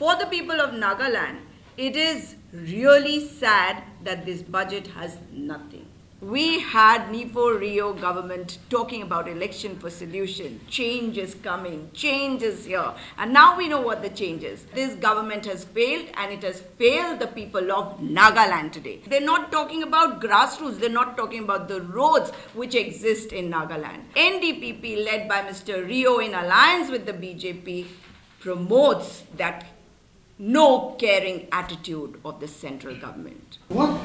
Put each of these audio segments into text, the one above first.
For the people of Nagaland, it is really sad that this budget has nothing. We had Nipo Rio government talking about election for solution. Change is coming, change is here. And now we know what the change is. This government has failed, and it has failed the people of Nagaland today. They're not talking about grassroots, they're not talking about the roads which exist in Nagaland. NDPP, led by Mr. Rio in alliance with the BJP, promotes that no caring attitude of the central government. What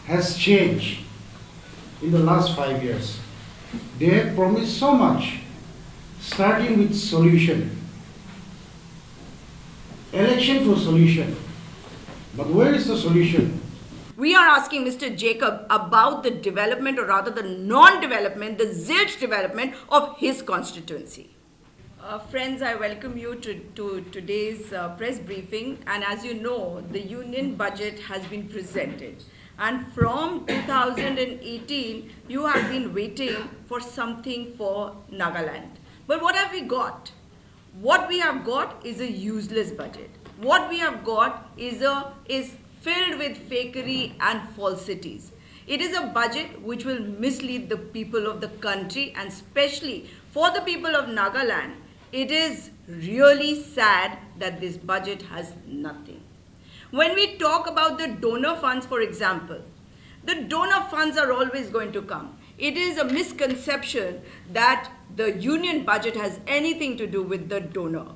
has changed in the last 5 years? They have promised so much, starting with solution. Election for solution. But where is the solution? We are asking Mr. Jacob about the development, or rather the non-development, the zilch development of his constituency. Friends, I welcome you to today's press briefing, and as you know, the union budget has been presented. And from 2018, you have been waiting for something for Nagaland. But what have we got? What we have got is a useless budget. What we have got is filled with fakery and falsities. It is a budget which will mislead the people of the country, and especially for the people of Nagaland. It is really sad that this budget has nothing. When we talk about the donor funds, for example, the donor funds are always going to come. It is a misconception that the union budget has anything to do with the donor.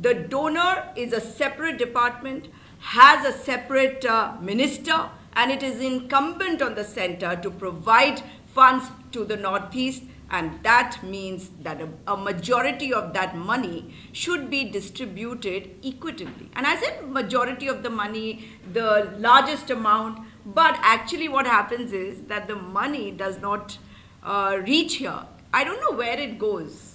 The donor is a separate department, has a separate minister, and it is incumbent on the center to provide funds to the Northeast. And that means that a majority of that money should be distributed equitably. And I said majority of the money, the largest amount, but actually what happens is that the money does not reach here. I don't know where it goes.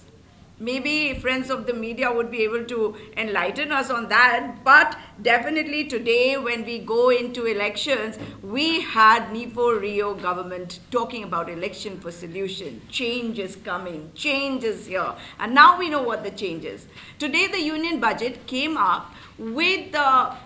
Maybe friends of the media would be able to enlighten us on that. But definitely today, when we go into elections, we had Nipo Rio government talking about election for solution. Change is coming, change is here. And now we know what the change is. Today, the union budget came up with a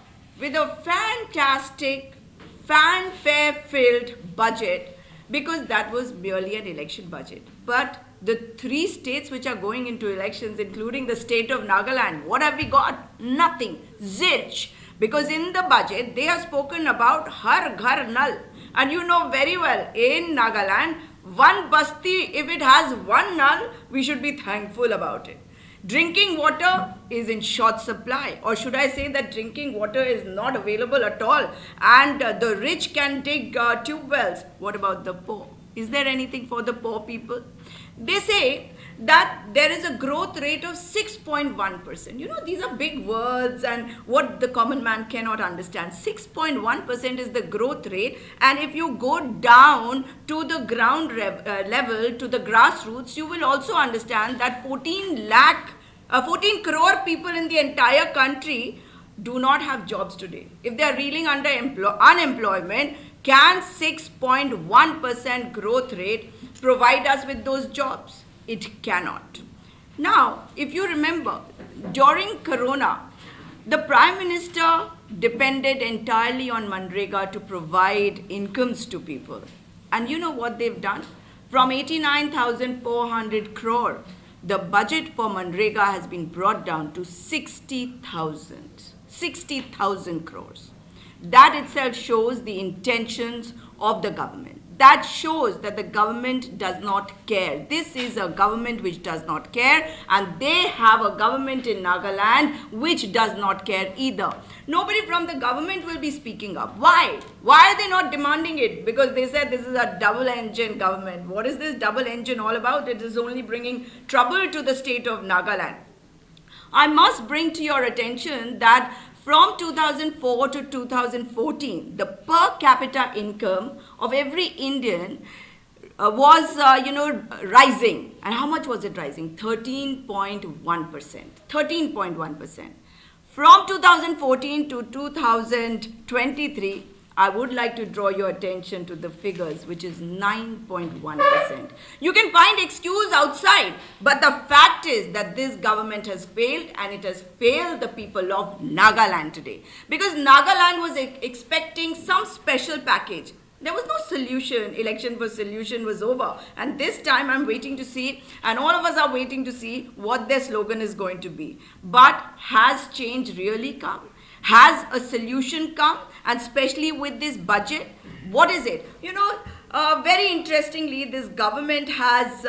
fantastic, fanfare-filled budget, because that was merely an election budget. But the 3 states which are going into elections, including the state of Nagaland, what have we got? Nothing. Zilch. Because in the budget, they have spoken about Har Ghar Nal. And you know very well, in Nagaland, one basti, if it has one nal, we should be thankful about it. Drinking water is in short supply, or should I say that drinking water is not available at all, and the rich can dig tube wells. What about the poor? Is there anything for the poor people? They say that there is a growth rate of 6.1%. You know, these are big words and what the common man cannot understand. 6.1% is the growth rate, and if you go down to the ground level, to the grassroots, you will also understand that 14 crore people in the entire country do not have jobs today. If they are reeling under unemployment, can 6.1% growth rate provide us with those jobs? It cannot. Now, if you remember, during Corona, the Prime Minister depended entirely on Manrega to provide incomes to people. And you know what they've done? From 89,400 crore, the budget for Manrega has been brought down to 60,000 crores. That itself shows the intentions of the government. That shows that the government does not care. This is a government which does not care, and they have a government in Nagaland which does not care either. Nobody from the government will be speaking up. Why? Why are they not demanding it? Because they said this is a double engine government. What is this double engine all about? It is only bringing trouble to the state of Nagaland. I must bring to your attention that from 2004 to 2014, the per capita income of every Indian was, rising. And how much was it rising? 13.1%. 13.1%. From 2014 to 2023, I would like to draw your attention to the figures, which is 9.1%. You can find excuse outside, but the fact is that this government has failed, and it has failed the people of Nagaland today. Because Nagaland was expecting some special package. There was no solution. Election for solution was over. And this time I'm waiting to see, and all of us are waiting to see what their slogan is going to be. But has change really come? Has a solution come? And especially with this budget, what is it? You know, very interestingly, this government has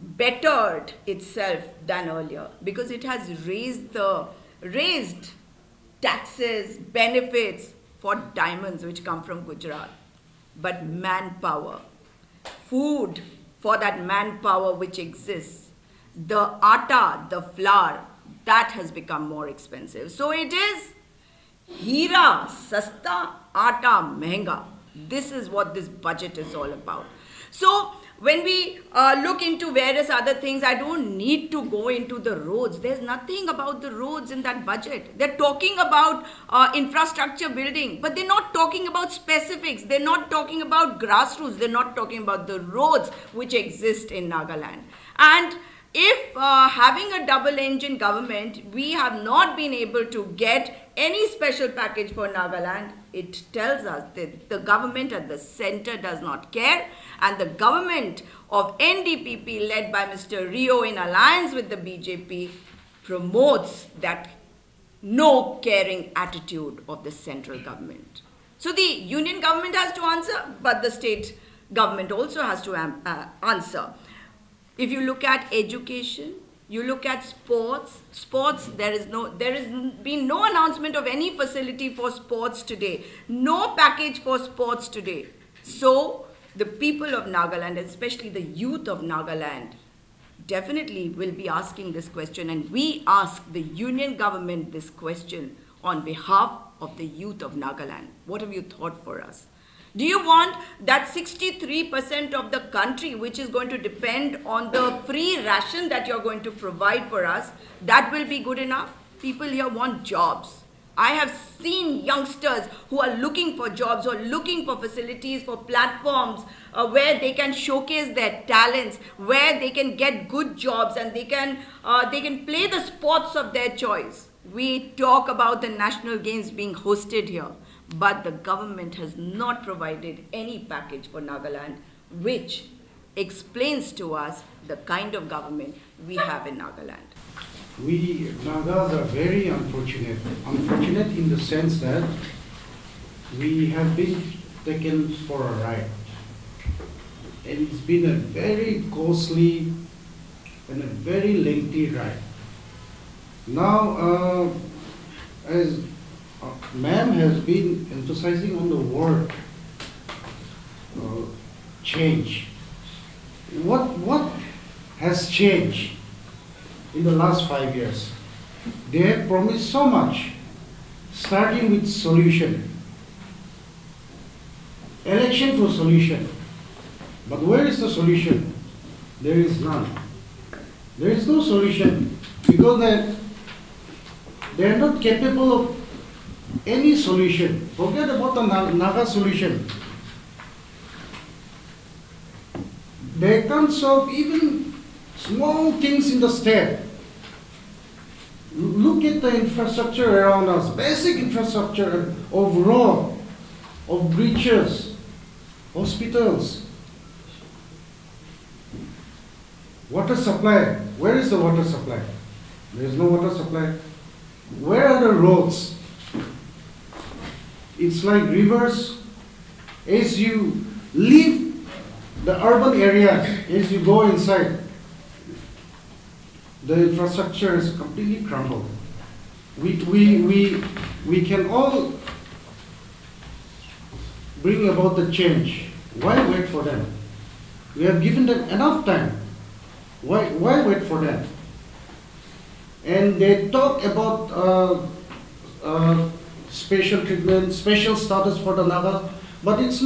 bettered itself than earlier, because it has raised taxes, benefits for diamonds which come from Gujarat. But manpower, food for that manpower which exists, the atta, the flour, that has become more expensive. So it is Hira sasta, atta mehenga. This is what this budget is all about. So when we look into various other things, I don't need to go into the roads. There's nothing about the roads in that budget. They're talking about infrastructure building, but they're not talking about specifics. They're not talking about grassroots. They're not talking about the roads which exist in Nagaland. And if having a double-engine government, we have not been able to get any special package for Nagaland, it tells us that the government at the center does not care, and the government of NDPP led by Mr. Rio in alliance with the BJP promotes that no caring attitude of the central government. So the union government has to answer, but the state government also has to answer. If you look at education, you look at sports, there has been no announcement of any facility for sports today, no package for sports today. So the people of Nagaland, especially the youth of Nagaland, definitely will be asking this question, and we ask the union government this question on behalf of the youth of Nagaland. What have you thought for us? Do you want that 63% of the country, which is going to depend on the free ration that you're going to provide for us, that will be good enough? People here want jobs. I have seen youngsters who are looking for jobs or looking for facilities, for platforms where they can showcase their talents, where they can get good jobs, and they can play the sports of their choice. We talk about the national games being hosted here, but the government has not provided any package for Nagaland, which explains to us the kind of government we have in Nagaland. We Nagas are very unfortunate. Unfortunate in the sense that we have been taken for a ride. And it's been a very costly and a very lengthy ride. Now, as ma'am has been emphasizing on the word change. What has changed in the last 5 years? They have promised so much, starting with solution. Election for solution. But where is the solution? There is none. There is no solution because they are not capable of any solution. Forget about the Naga solution. They can't solve even small things in the state. Look at the infrastructure around us, basic infrastructure of road, of bridges, hospitals. Water supply, where is the water supply? There is no water supply. Where are the roads? It's like rivers. As you leave the urban areas, as you go inside, the infrastructure is completely crumbled. We can all bring about the change. Why wait for them? We have given them enough time. Why wait for them? And they talk about special treatment, special status for the Nagas, but it's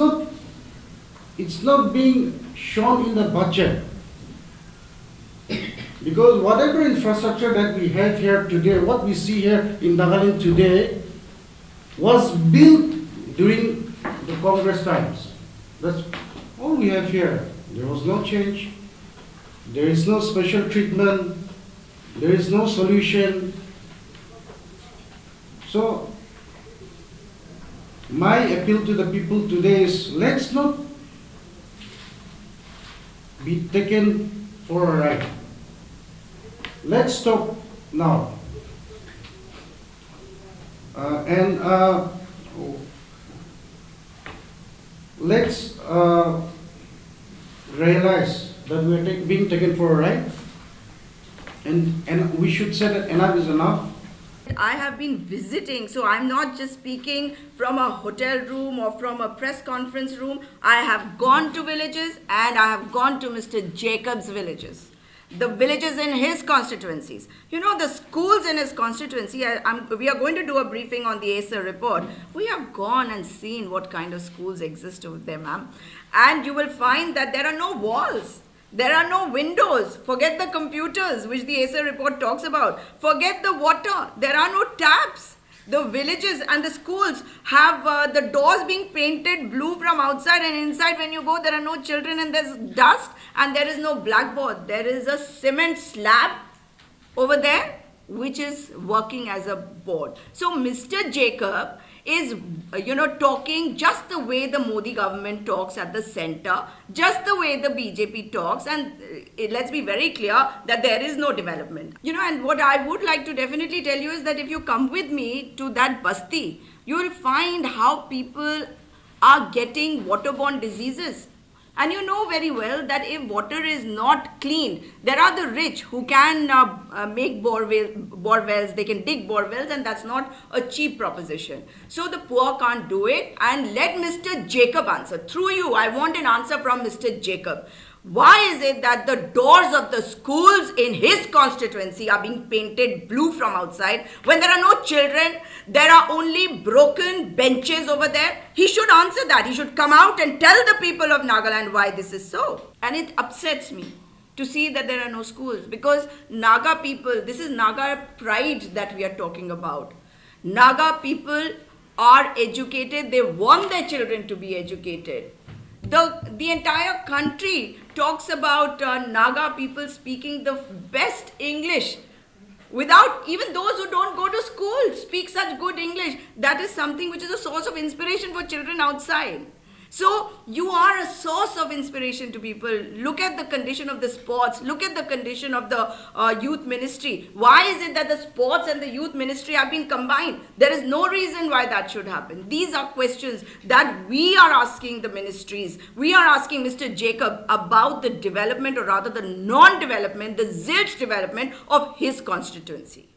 not being shown in the budget. Because whatever infrastructure that we have here today, what we see here in Nagaland today, was built during Congress times. That's all we have here. There was no change. There is no special treatment. There is no solution. So, my appeal to the people today is, let's not be taken for a ride. Let's stop now. Let's realize that we are being taken for a ride, and we should say that enough is enough. I have been visiting, so I'm not just speaking from a hotel room or from a press conference room. I have gone to villages, and I have gone to Mr. Jacob's villages, the villages in his constituencies. You know, the schools in his constituency, we are going to do a briefing on the ACER report. We have gone and seen what kind of schools exist over there, ma'am. And you will find that there are no walls. There are no windows. Forget the computers, which the ACER report talks about. Forget the water. There are no taps. The villages and the schools have the doors being painted blue from outside, and inside when you go, there are no children, and there's dust, and there is no blackboard. There is a cement slab over there, which is working as a board. So Mr. Jacob is, talking just the way the Modi government talks at the center, just the way the BJP talks, and let's be very clear that there is no development. And what I would like to definitely tell you is that if you come with me to that basti, you will find how people are getting waterborne diseases. And you know very well that if water is not clean, there are the rich who can make bore wells, they can dig bore wells, and that's not a cheap proposition. So the poor can't do it, and let Mr. Jacob answer. Through you, I want an answer from Mr. Jacob. Why is it that the doors of the schools in his constituency are being painted blue from outside when there are no children? There are only broken benches over there. He should answer that. He should come out and tell the people of Nagaland why this is so. And it upsets me to see that there are no schools, because Naga people, this is Naga pride that we are talking about. Naga people are educated. They want their children to be educated. The entire country talks about Naga people speaking the best English, without even those who don't go to school speak such good English. That is something which is a source of inspiration for children outside. So you are a source of inspiration to people. Look at the condition of the sports. Look at the condition of the youth ministry. Why is it that the sports and the youth ministry have been combined? There is no reason why that should happen. These are questions that we are asking the ministries. We are asking Mr. Jacob about the development, or rather the non-development, the zilch development of his constituency.